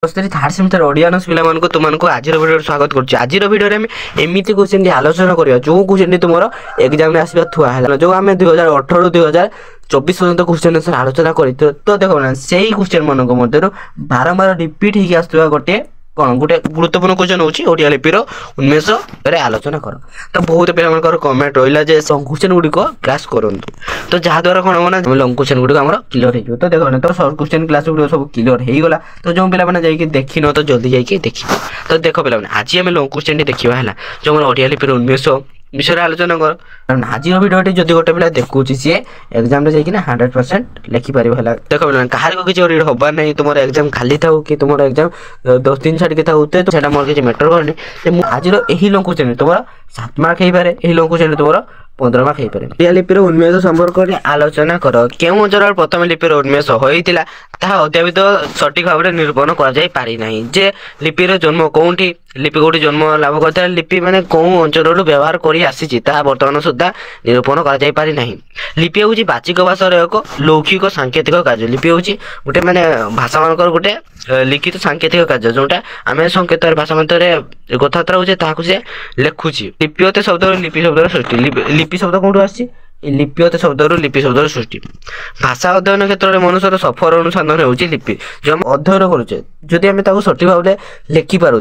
Third semester audience पिला तुमको आज वीडियो स्वागत करुच्ची। आज वीडियो में एमती क्वेश्चन आलोचना करवा जो क्वेश्चन तुम एग्जाम में आसवा थुआ है जो आम 2018 ରୁ 2024 पर्यंत क्वेश्चन आंसर आलोचना कर तो देखो ना से क्वेश्चन मान मध्य बारंबार रिपीट होगी आसुवा गोटे कौन गोटे गुरुत्वपूर्ण क्वेश्चन होची ओडिया लिपिर उन्मेष आलोचना कर तो बहुत पे कमेंट रहा है क्वेश्चन गुड़िक क्लास करूँ तो जहाद्वारा कौन होना लंग क्वेश्चन गुड़िक क्लियर हो तो देखो ना तो सर्ट क्वेश्चन क्लास गुड़िक सब क्लियर हो गला तो जो पे जाकि देखी न तो जल्दी जाकि देख तो देख पे आज आम लंग क्वेश्चन देखा है जो ओडिया लिपिर उन्मेष विषय आलोचना कर आज वीडियो जब गोटे पिला देखुँ सी एग्जाम 100% लिखिपार है देख पे कहार को किसी हबार नहीं तुम एग्जाम खाली था कि तुम एग्जाम 10 दिन छाड़ी था तो मोर किसी मैटर करनी आज यही लंग क्वेश्चन तुम 7 मार्क हो पारे यही लंग क्वेश्चन तुम 15 मार्क हो पारे ओडिया लिपिर उन्मेष संपर्क आलोचना कर क्यों अंचल प्रथम लिपिर उन्मेष होता अद्यापित सठिक भाव में निरूपण कर जे लिपिर जन्म कौटी लिपि कौटी जन्म लाभ करता लिपि माने कौ अंचल व्यवहार कर आसी बर्तमान सुधा निरूपण कर लिपि हूँ बाचिक भाषार एक लौकिक सांकेतिक कार्य लिपि हूँ गोटे माने भाषा मान गोटे लिखित सांकेतिक कार्य जोटा आम संकेत भाषा मध्य कथबार्ता होचे से लिखुची लिपिते शब्द लिपि शब्द सृष्टि लिपि शब्द कौटू आसी लिपिते शब्द लिपि शब्द सृष्टि भाषा अध्ययन क्षेत्र में मनुष्य सफर अनुसंधान होची लिपि जो आम अध्ययन करुचे जदि आम सठिक भाव में लिखिपारे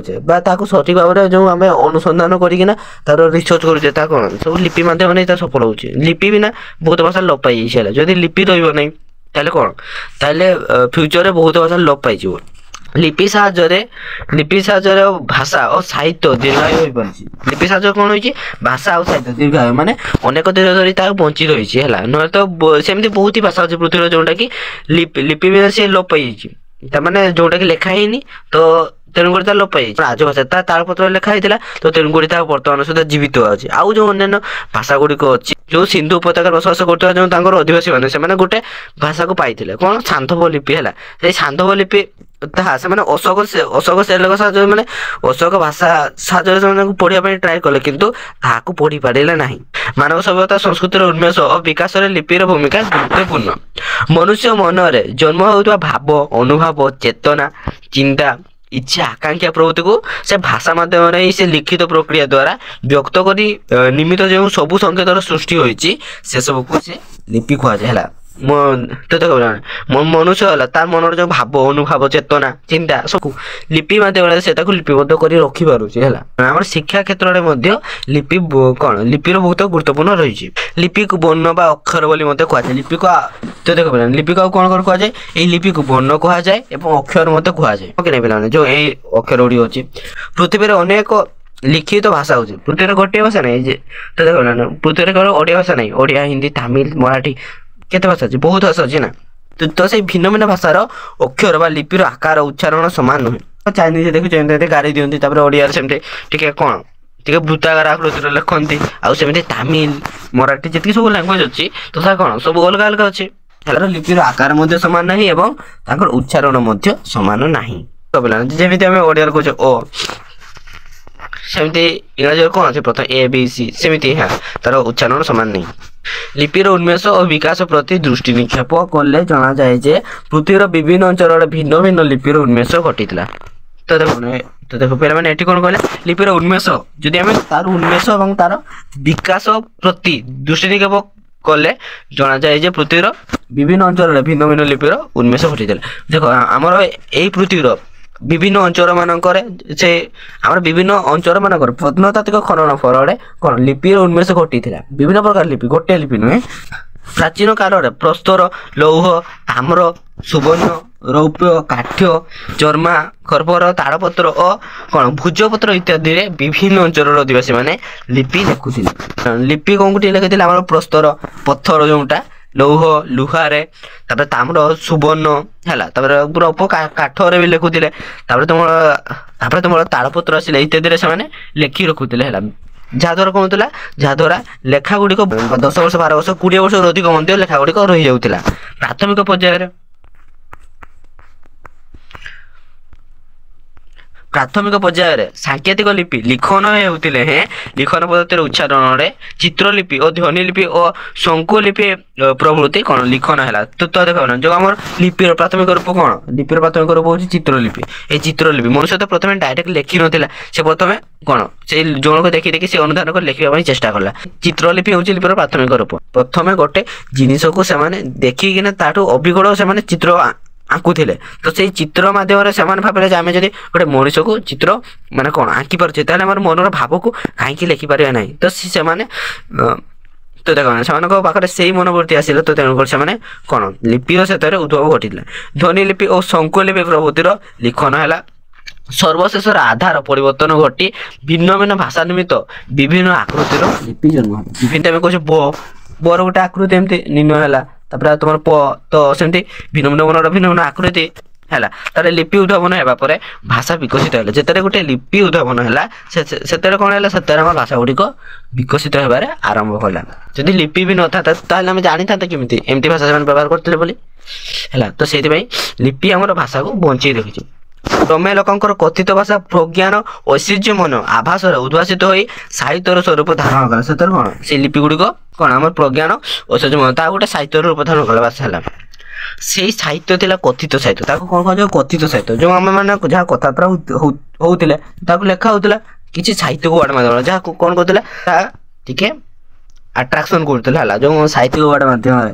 सठिक भाव में जो आम अनुसंधान करना तार रिसर्च करुचे कौन सब लिपि मध्यम नहीं सफल हो लिपि बिना बहुत भाषा लोप पाई जदि लिपि रही ताले कौन ताले फ्यूचर में बहुत भाषा लोप पाई लिपि साहाय्य भाषा और साहित्य दीर्घायु हो पारछि लिपि साहाय्य कौन होइछि भाषा और साहित्य दीर्घायु माने अनेक दिन धरी ता बंची रही है न तो सेमती बहुत ही भाषा अच्छी पृथ्वी जोटा कि लिपि बिना से लोप पाई माने जोटा कि लिखा ही तो तेणुक लोप पाई राजभाषा तालपत्र लिखा होता तो तेणुक बर्तमान सुधा जीवित अच्छी आउ जो अन्य भाषा गुड़िक अच्छी जो सिंधु उपत्यका बसवास करता जो अधिवासी मैंने गोटे भाषा को पाई कौन शांतव लिपि है शांतव लिपि अशोक सेलक साहय मैंने अशोक भाषा साहय पढ़ाई ट्राए कले किंतु ताकू पढ़ी पारे ना मानव सभ्यता संस्कृतिर उन्मेष और विकास लिपिर भूमिका गुरुत्वपूर्ण मनुष्य मन में जन्म होता भाव अनुभव चेतना चिंता इच्छा आकांक्षा प्रवृत्ति को से भाषा माध्यम से लिखित प्रक्रिया द्वारा व्यक्त कर निमित्त जो सबू संकेतर सृष्टि होती से सब को से लिपि कहुए तो देखो मनुष्य है तार मन जो भाव अनुभव चेतना चिंता सब लिपि माध्यम से लिपिबद्ध कर रखी पारे आम शिक्षा क्षेत्र में लिपि कौन लिपिर बहुत गुरुत्वपूर्ण रही लिपि को वर्ण बा अक्षर बोली कहुए लिपि को तो देखो पे लिपि को कौन कर कहुए ये लिपि को वर्ण कहुए अक्षर मत कहुए पे जो ये अक्षर गुड़ी अच्छी पृथ्वी में अनेक लिखित भाषा हो पृथ्वी गोटे भाषा नहीं तो देखो पृथ्वी केवल ओडिया भाषा नहीं ओडिया हिंदी तमिल मराठी केते भाषा अच्छी बहुत भाषा अच्छी ना तो से भिन्न भिन्न भाषार अक्षर बा लिपिर आकार उच्चारण सामान नुहे चाइनीज देखुचे गाड़ी दिखती ओडिया सेमती कौन टे वृत्ताकार आकृति लिखती आमती तमिल मराठी जी सब लांगुएज अच्छी तो कौन सब अलग अलग अच्छे लिपिर आकार सामान ना एवं उच्चारण सामान ना जमी आम ओडिया कहे ओ सेमती इंग्राजी कौन अच्छे प्रथम ए बी सी सेमती हाँ तार उच्चारण सामान नहीं लिपिर उन्मेष और विकास प्रति दृष्टि निक्षेप कले जना जाए जे पृथ्वीर विभिन्न अंचल भिन्न भिन्न लिपिर उन्मेष घटी तो देखो पे कौन कहले लिपिर उन्मेष जदि आम तार उन्मेष और तार विकास प्रति दृष्टि निक्षेप कले जना जाए जे पृथ्वीर विभिन्न अंचल भिन्न भिन्न लिपिर उन्मेष घटी देखो आमर यही पृथ्वीर विभिन्न अंचल मानक से आम विभिन्न अंचल मानक प्रत्नतात्विक खनन फल कौन लिपिर उन्मेष घटी विभिन्न प्रकार लिपि गोटे लिपि नुहे प्राचीन काल में प्रस्तर लौह ताम्र सुवर्ण रौप्य काठ्य चर्मा खरपर ताड़पत्र और कौन भुजपत्र इत्यादि विभिन्न अंचल आदिवासी मैंने लिपि लिखुले लिपि कौन लिखी आम प्रस्तर पत्थर जोटा लौह लुहारे ताम्र सुवर्ण है पूरा काठरे भी लिखुले तुम ताड़पत्र आसला इत्यादि से लिखि रखुले है जहाद्वारा कौन होता जहाद्वारा लेखा गुड़िक 10 वर्ष 12 वर्ष 20 वर्ष अधिक लेखा गुड़िक रही जाऊला प्राथमिक पर्यायर ପ୍ରାଥମିକ ପର୍ଯ୍ୟାୟରେ ସାଙ୍କେତିକ ଲିପି ଲିଖନ ହେଉଥିଲେ ହେଁ ଲିଖନ ପଦ୍ଧତିର ଉଚ୍ଚାରଣରେ ଚିତ୍ରଲିପି ଓ ଧ୍ୱନିଲିପି ଓ ଶଙ୍କୁଲିପି ପ୍ରଭୃତି କ'ଣ ଲିଖନ ହେଲା। ତ ଦେଖ ଯେଉଁ ଆମର ଲିପିର ପ୍ରାଥମିକ ରୂପ କ'ଣ ଲିପିର ପ୍ରାଥମିକ ରୂପ ହେଉଛି ଚିତ୍ରଲିପି। এই ଚିତ୍ରଲିପି ମନୁଷ୍ୟ ତ ପ୍ରଥମେ ଡାଇରେକ୍ଟ ଲେଖି ନଥିଲା, ସେ ପ୍ରଥମେ କ'ଣ ସେଇ ଜଣକୁ ଦେଖି ଦେଖି ସେ ଅନୁଧ୍ୟାନ କରି ଲେଖିବା ପାଇଁ ଚେଷ୍ଟା କଲା। ଚିତ୍ରଲିପି ହେଉଛି ଲିପିର ପ୍ରାଥମିକ ରୂପ। ପ୍ରଥମେ ଗୋଟେ ଜିନିଷକୁ ସେମାନେ ଦେଖିକିନା ତାଠୁ ଅବିକଳ ସେମାନେ ଚିତ୍ର ଆଙ୍କୁଥିଲେ। ତ ସେଇ ଚିତ୍ର ମାଧ୍ୟମରେ ସେମାନେ ଭାବିଲେ ଯେ ଆମେ ଯଦି ଗୋଟେ ମଣିଷକୁ ଚିତ୍ର ମାନେ କ'ଣ ଆଙ୍କି ପାରୁଛେ ତାହେଲେ ଆମର ମନର ଭାବକୁ କାହିଁକି ଲେଖିପାରିବା ନାହିଁ। ତ ସେମାନେ ତ ଦେଖ ସେମାନଙ୍କ ପାଖରେ ସେଇ ମନୋବୃତ୍ତି ଆସିଲା। ତ ତେଣୁକରି ସେମାନେ କ'ଣ ଲିପିର ସେଥିରେ ଉଦ୍ଭବ ଘଟିଥିଲା। ଧ୍ୱନିଲିପି ଓ ଶଙ୍କୁଲିପି ପ୍ରଭୃତିର ଲିଖନ ହେଲା। ସର୍ବଶେଷର ଆଧାର ପରିବର୍ତ୍ତନ ଘଟି ଭିନ୍ନ ଭିନ୍ନ ଭାଷା ନିମିତ୍ତ ବିଭିନ୍ନ ଆକୃତିର ଲିପି ଜନ୍ମ ହେଲା। ବିଭିନ୍ନ ଆମେ କହୁଛେ ବର ଗୋଟେ ଆକୃତି ଏମିତି ନିମ୍ନ ହେଲା, ତାପରେ ତୁମର ପ ତ ସେମିତି ଭିନ୍ନ ଭିନ୍ନ ବର୍ଣ୍ଣର ଭିନ୍ନ ଭିନ୍ନ ଆକୃତି ହେଲା। ତାପରେ ଲିପି ଉଦ୍ଭାବନ ହେବା ପରେ ଭାଷା ବିକଶିତ ହେଲା। ଯେତେବେଳେ ଗୋଟେ ଲିପି ଉଦ୍ଭାବନ ହେଲା ସେତେବେଳେ କ'ଣ ହେଲା ସେତେବେଳେ ଆମ ଭାଷା ଗୁଡ଼ିକ ବିକଶିତ ହେବାରେ ଆରମ୍ଭ କଲା। ଯଦି ଲିପି ବି ନଥାନ୍ତା ତାହେଲେ ଆମେ ଜାଣିଥାନ୍ତେ କେମିତି ଏମିତି ଭାଷା ସେମାନେ ବ୍ୟବହାର କରୁଥିଲେ ବୋଲି ହେଲା। ତ ସେଇଥିପାଇଁ ଲିପି ଆମର ଭାଷାକୁ ବଞ୍ଚେଇ ରଖିଛି। କ୍ରମେ ଲୋକଙ୍କର କଥିତ ଭାଷା ପ୍ରଜ୍ଞାନ ଐଶ୍ୱର୍ଯ୍ୟ ମନ ଆଭାସରେ ଉଦ୍ଭାସିତ ହୋଇ ସାହିତ୍ୟର ସ୍ୱରୂପ ଧାରଣ କଲା। ସେତେବେଳେ କ'ଣ ସେଇ ଲିପି ଗୁଡ଼ିକ କ'ଣ ଆମର ପ୍ରଜ୍ଞାନ ଐଶ୍ୱର୍ଯ୍ୟ ମନ ତା ଗୋଟେ ସାହିତ୍ୟର ରୂପ ଧାରଣ କଲା ଭାଷା ହେଲା। ସେଇ ସାହିତ୍ୟ ଥିଲା କଥିତ ସାହିତ୍ୟ। ତାକୁ କ'ଣ କୁହାଯାଏ କଥିତ ସାହିତ୍ୟ। ଯେଉଁ ଆମେ ମାନେ ଯାହା କଥାବାର୍ତ୍ତା ହଉଥିଲେ ତାକୁ ଲେଖା ହଉଥିଲା କିଛି ସାହିତ୍ୟିକ ୱାର୍ଡ ମାଧ୍ୟମରେ, ଯାହାକୁ କ'ଣ କରୁଥିଲା ତାହା ଟିକେ ଆଟ୍ରାକ୍ସନ୍ କରୁଥିଲା ହେଲା ଯେଉଁ ସାହିତ୍ୟିକ ୱାର୍ଡ ମାଧ୍ୟମରେ।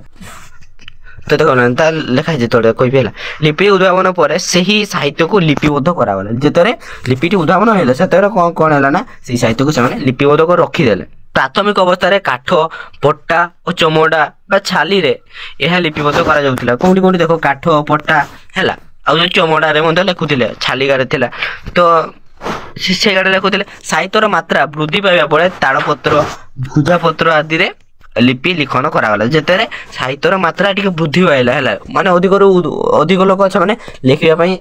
ତ ଦେଖ ତା ଲେଖା ଯେତେବେଳେ କହିବି ହେଲା ଲିପି ଉଦ୍ଭାବନ ପରେ ସେହି ସାହିତ୍ୟକୁ ଲିପିବଦ୍ଧ କରାଗଲା। ଯେତେବେଳେ ଲିପିଟି ଉଦ୍ଭାବନ ହେଲା ସେତେବେଳେ କ'ଣ ହେଲା ନା ସେଇ ସାହିତ୍ୟକୁ ସେମାନେ ଲିପିବଦ୍ଧ କରି ରଖିଦେଲେ। ପ୍ରାଥମିକ ଅବସ୍ଥାରେ କାଠ ପଟ୍ଟା ଓ ଚମଡ଼ା ବା ଛାଲିରେ ଏହା ଲିପିବଦ୍ଧ କରାଯାଉଥିଲା। କୋଉଠି କୋଉଠି ଦେଖ କାଠ ପଟ୍ଟା ହେଲା ଆଉ ଯେଉଁ ଚମଡ଼ାରେ ମଧ୍ୟ ଲେଖୁଥିଲେ ଛାଲିଗାରେ ଥିଲା। ତ ସେ ଗାଡ଼ି ଲେଖୁଥିଲେ। ସାହିତ୍ୟର ମାତ୍ରା ବୃଦ୍ଧି ପାଇବା ପରେ ତାଳପତ୍ର ଭୁଜାପତ୍ର ଆଦିରେ ଲିପି ଲିଖନ କରାଗଲା। ଯେତେବେଳେ ସାହିତ୍ୟର ମାତ୍ରା ଟିକେ ବୃଦ୍ଧି ପାଇଲା ହେଲା ମାନେ ଅଧିକରୁ ଅଧିକ ଲୋକ ସେମାନେ ଲେଖିବା ପାଇଁ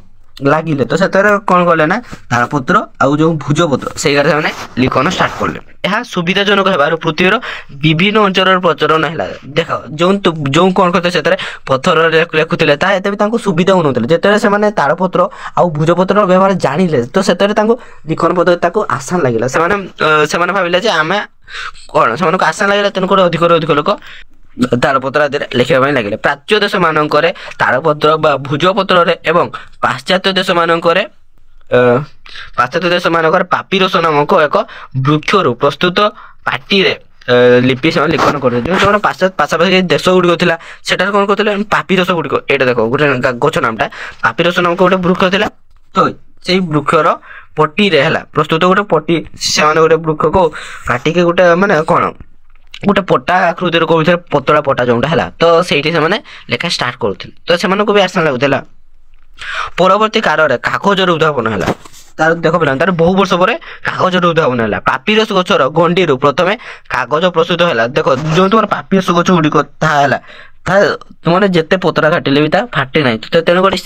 ଲାଗିଲେ। ତ ସେତେବେଳେ କ'ଣ କଲେ ନା ତାଳପତ୍ର ଆଉ ଯେଉଁ ଭୁଜପତ୍ର ସେଇଗାରେ ସେମାନେ ଲିଖନ ଷ୍ଟାର୍ଟ କଲେ। ଏହା ସୁବିଧାଜନକ ହେବାରୁ ପୃଥିବୀର ବିଭିନ୍ନ ଅଞ୍ଚଳର ପ୍ରଚଳନ ହେଲା। ଦେଖ ଯେଉଁ କ'ଣ କରିଥିଲେ ସେଥିରେ ପଥରରେ ଲେଖୁଥିଲେ ତାହା ଏତେ ବି ତାଙ୍କୁ ସୁବିଧା ହେଉନଥିଲା। ଯେତେବେଳେ ସେମାନେ ତାଳପତ୍ର ଆଉ ଭୁଜପତ୍ରର ବ୍ୟବହାର ଜାଣିଲେ ତ ସେତେବେଳେ ତାଙ୍କୁ ଲିଖନ ପଦ୍ଧତି ତାକୁ ଆସାନ ଲାଗିଲା। ସେମାନେ ଭାବିଲେ ଯେ ଆମେ କ'ଣ ସେମାନଙ୍କୁ ଆସାନ ଲାଗିଲା ତେଣୁକରି ଅଧିକରୁ ଅଧିକ ଲୋକ ତାଳପତ୍ର ଆଦିରେ ଲେଖିବା ପାଇଁ ଲାଗିଲେ। ପ୍ରାଚ୍ୟ ଦେଶମାନଙ୍କରେ ତାଳପତ୍ର ବା ଭୁଜପତ୍ରରେ ଏବଂ ପାଶ୍ଚାତ୍ୟ ଦେଶମାନଙ୍କରେ ପାପିରସ ନାମକ ଏକ ବୃକ୍ଷରୁ ପ୍ରସ୍ତୁତ ପାଟିରେ ଲିପି ସେମାନେ ଲିଖନ କରୁଥିଲେ। ଯେଉଁ ସେମାନେ ପାଖାପାଖି ଦେଶ ଗୁଡ଼ିକ ଥିଲା ସେଠାରେ କ'ଣ କରୁଥିଲେ ପାପିରସ ଗୁଡ଼ିକ ଏଇଟା ଦେଖ ଗୋଟେ ଗଛ ନାମଟା ପାପିରସ ନାମକ ଗୋଟେ ବୃକ୍ଷ ଥିଲା। ତ ସେଇ ବୃକ୍ଷର ପଟିରେ ହେଲା ପ୍ରସ୍ତୁତ ଗୋଟେ ପଟି ସେମାନେ ଗୋଟେ ବୃକ୍ଷକୁ କାଟିକି ଗୋଟେ ମାନେ କ'ଣ ଗୋଟେ ପଟା ଆକୃତିରେ କରୁଥିଲେ ପତଳା ପଟା ଯେଉଁଟା ହେଲା। ତ ସେଇଠି ସେମାନେ ଲେଖା ଷ୍ଟାର୍ଟ କରୁଥିଲେ। ତ ସେମାନଙ୍କୁ ବି ଆସାନ ଲାଗୁଥିଲା। ପରବର୍ତ୍ତୀ କାଳରେ କାଗଜର ଉଦ୍ଭାବନ ହେଲା। ତାର ଦେଖ ପିଲା ତାର ବହୁ ବର୍ଷ ପରେ କାଗଜର ଉଦ୍ଭାବନ ହେଲା। ପାପିରସ ଗଛର ଗଣ୍ଡିରୁ ପ୍ରଥମେ କାଗଜ ପ୍ରସ୍ତୁତ ହେଲା। ଦେଖ ଯେଉଁ ତୁମର ପାପିରସ ଗଛ ଗୁଡ଼ିକ ତାହା ହେଲା ତାହା ତୁମର ଯେତେ ପତଳା କାଟିଲେ ବି ତାହା ଫାଟେ ନାହିଁ। ତେଣୁକରି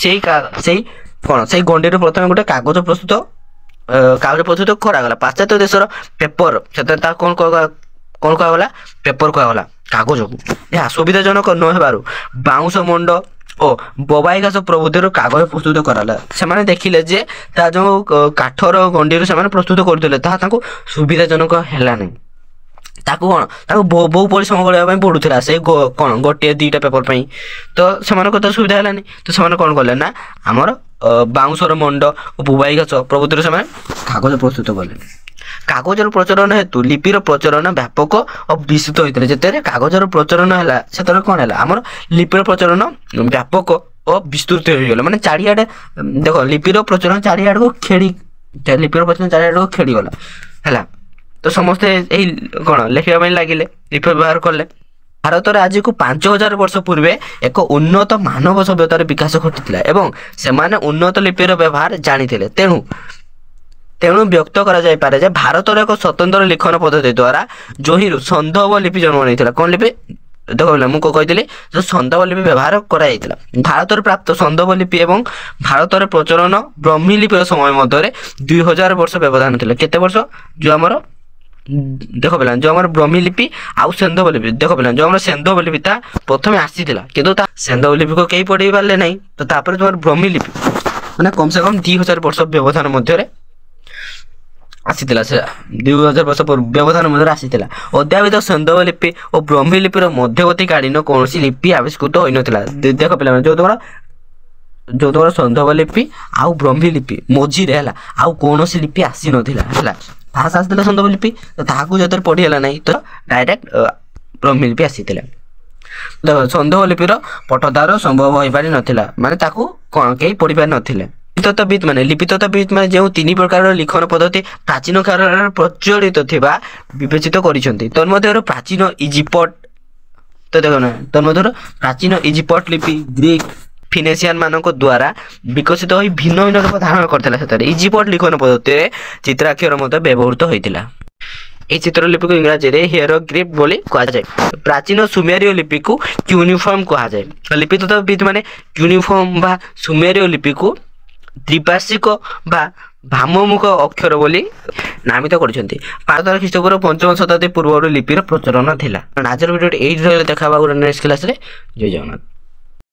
ସେଇ ଗଣ୍ଡିରୁ ପ୍ରଥମେ ଗୋଟେ କାଗଜ ପ୍ରସ୍ତୁତ କରାଗଲା। ପାଶ୍ଚାତ୍ୟ ଦେଶର ପେପର ସେଥିରେ ତାହା କ'ଣ କୁହାଗଲା ପେପର କୁହାଗଲା କାଗଜକୁ। ଏହା ସୁବିଧାଜନକ ନ ହେବାରୁ ବାଉଁଶ ମଣ୍ଡ ଓ ବବାଇ ଘାସ ପ୍ରଭୃତିରୁ କାଗଜ ପ୍ରସ୍ତୁତ କରାଗଲା। ସେମାନେ ଦେଖିଲେ ଯେ ତା ଯେଉଁ କାଠର ଗଣ୍ଡିରୁ ସେମାନେ ପ୍ରସ୍ତୁତ କରୁଥିଲେ ତାହା ତାଙ୍କୁ ସୁବିଧାଜନକ ହେଲା ନାହିଁ। ତାକୁ ବହୁ ପରିଶ୍ରମ କରିବା ପାଇଁ ପଡ଼ୁଥିଲା ସେଇ କ'ଣ ଗୋଟିଏ ଦୁଇଟା ପେପର ପାଇଁ। ତ ସେମାନଙ୍କ ତ ସୁବିଧା ହେଲାନି। ତ ସେମାନେ କ'ଣ କଲେ ନା ଆମର ବାଉଁଶର ମଣ୍ଡ ଓ ବୋବାଇ ଘାସ ପ୍ରଭୃତିରୁ ସେମାନେ କାଗଜ ପ୍ରସ୍ତୁତ କଲେ। କାଗଜର ପ୍ରଚଳନ ହେତୁ ଲିପିର ପ୍ରଚଳନ ବ୍ୟାପକ ଓ ବିସ୍ତୃତ ହୋଇଥିଲା। ଯେତେବେଳେ କାଗଜର ପ୍ରଚଳନ ହେଲା ସେତେବେଳେ କ'ଣ ହେଲା ଆମର ଲିପିର ପ୍ରଚଳନ ବ୍ୟାପକ ଓ ବିସ୍ତୃତ ହୋଇଗଲା। ମାନେ ଚାରିଆଡ଼େ ଦେଖ ଲିପିର ପ୍ରଚଳନ ଚାରିଆଡ଼କୁ ଖେଳିଗଲା ହେଲା। ତ ସମସ୍ତେ ଏହି କ'ଣ ଲେଖିବା ପାଇଁ ଲାଗିଲେ ଲିପି ବ୍ୟବହାର କଲେ। ଭାରତରେ ଆଜିକୁ 5000 ବର୍ଷ ପୂର୍ବେ ଏକ ଉନ୍ନତ ମାନବ ସଭ୍ୟତାର ବିକାଶ ଘଟିଥିଲା ଏବଂ ସେମାନେ ଉନ୍ନତ ଲିପିର ବ୍ୟବହାର ଜାଣିଥିଲେ। ତେଣୁ ବ୍ୟକ୍ତ କରାଯାଇପାରେ ଯେ ଭାରତର ଏକ ସ୍ୱତନ୍ତ୍ର ଲିଖନ ପଦ୍ଧତି ଦ୍ୱାରା ଯୋହିରୁ ସନ୍ଧବ ଲିପି ଜନ୍ମ ନେଇଥିଲା। କ'ଣ ଲିପି ଦେଖ ମୁଁ କହିଥିଲି ଯେ ସନ୍ଧବ ଲିପି ବ୍ୟବହାର କରାଯାଇଥିଲା। ଭାରତରେ ପ୍ରାପ୍ତ ସନ୍ଧବ ଲିପି ଏବଂ ଭାରତରେ ପ୍ରଚଳନ ବ୍ରହ୍ମୀ ଲିପିର ସମୟ ମଧ୍ୟରେ 2000 ବର୍ଷ ବ୍ୟବଧାନ ଥିଲା। କେତେ ବର୍ଷ ଯେଉଁ ଆମର ଦେଖ ପିଲା ଯେଉଁ ଆମର ବ୍ରହ୍ମୀ ଲିପି ଆଉ ସେନ୍ଧବ ଲିପି ଦେଖ ପିଲା ଯେଉଁ ଆମର ସେନ୍ଧବ ଲିପି ତା ପ୍ରଥମେ ଆସିଥିଲା କିନ୍ତୁ ତା ସେନ୍ଧବ ଲିପିକୁ କେହି ପଢ଼େଇ ପାରିଲେ ନାହିଁ। ତ ତାପରେ ତୁମର ବ୍ରହ୍ମୀ ଲିପି ମାନେ କମ୍ ସେ କମ୍ 2000 ବର୍ଷ ବ୍ୟବଧାନ ମଧ୍ୟରେ ଆସିଥିଲା ସେ 2000 ବର୍ଷ ବ୍ୟବଧାନ ମଧ୍ୟରେ ଆସିଥିଲା। ଅଦ୍ୟାବଧି ସୈନ୍ଧବ ଲିପି ଓ ବ୍ରହ୍ମୀ ଲିପିର ମଧ୍ୟବର୍ତ୍ତୀ କାଳୀନ କୌଣସି ଲିପି ଆବିଷ୍କୃତ ହୋଇନଥିଲା। ଦେଖ ପିଲାମାନେ ଯୋଉ ତମର ସୈନ୍ଧବ ଲିପି ଆଉ ବ୍ରହ୍ମୀ ଲିପି ମଝିରେ ହେଲା ଆଉ କୌଣସି ଲିପି ଆସିନଥିଲା ହେଲା। ଫାଷ୍ଟ ଆସିଥିଲା ସୈନ୍ଧବ ଲିପି ତ ତାହାକୁ ଯେତେବେଳେ ପଢି ହେଲା ନାହିଁ ତ ଡାଇରେକ୍ଟ ବ୍ରହ୍ମୀ ଲିପି ଆସିଥିଲା। ସୈନ୍ଧବ ଲିପିର ପଠୋଦ୍ଧାର ସମ୍ଭବ ହୋଇପାରି ନଥିଲା, ମାନେ ତାକୁ କେହି ପଢିପାରି ନଥିଲେ। ଲିପିତତ୍ତ୍ୱବିତ୍ ମାନେ ଯେଉଁ 3 ପ୍ରକାରର ଲିଖନ ପଦ୍ଧତି ପ୍ରାଚୀନ କାଳରେ ପ୍ରଚଳିତ ଥିବା ବିବେଚିତ କରିଛନ୍ତି। ତନ୍ମଧ୍ୟରୁ ପ୍ରାଚୀନ ଇଜିପ୍ଟ ଲିପି ଗ୍ରୀକ୍ ଫିନିସିଆନ୍ ମାନଙ୍କ ଦ୍ୱାରା ବିକଶିତ ହୋଇ ଭିନ୍ନ ଭିନ୍ନ ରୂପ ଧାରଣ କରିଥିଲା। ସେଥିରେ ଇଜିପ୍ଟ ଲିଖନ ପଦ୍ଧତିରେ ଚିତ୍ରାକ୍ଷର ମଧ୍ୟ ବ୍ୟବହୃତ ହୋଇଥିଲା। এই চিত্রলিপিକୁ ଇଂରାଜୀରେ ହିଏରୋଗ୍ଲିଫ୍ ବୋଲି କୁହାଯାଏ। ପ୍ରାଚୀନ ସୁମେରୀୟ ଲିପିକୁ କ୍ୟୁନିଫର୍ମ କୁହାଯାଏ। ଲିପିତତ୍ତ୍ୱବିତ୍ ମାନେ କ୍ୟୁନିଫର୍ମ ବା ସୁମେରୀୟ ଲିପିକୁ ତ୍ରିପାର୍ଶ୍ୱିକ ବା ଭାମମୁଖ ଅକ୍ଷର ବୋଲି ନାମିତ କରିଛନ୍ତି। 5,000 ଖ୍ରୀଷ୍ଟପୂର୍ବ 5ମ ଶତାବ୍ଦୀ ପୂର୍ବରୁ ଲିପିର ପ୍ରଚଳନ ଥିଲା। ଆଜିର ଭିଡ଼ିଓଟି ଏଇଠି ଦେଖା ହେବା ଗୋଟେ ନେକ୍ସଟ କ୍ଲାସରେ। ଜୟ ଜଗନ୍ନାଥ।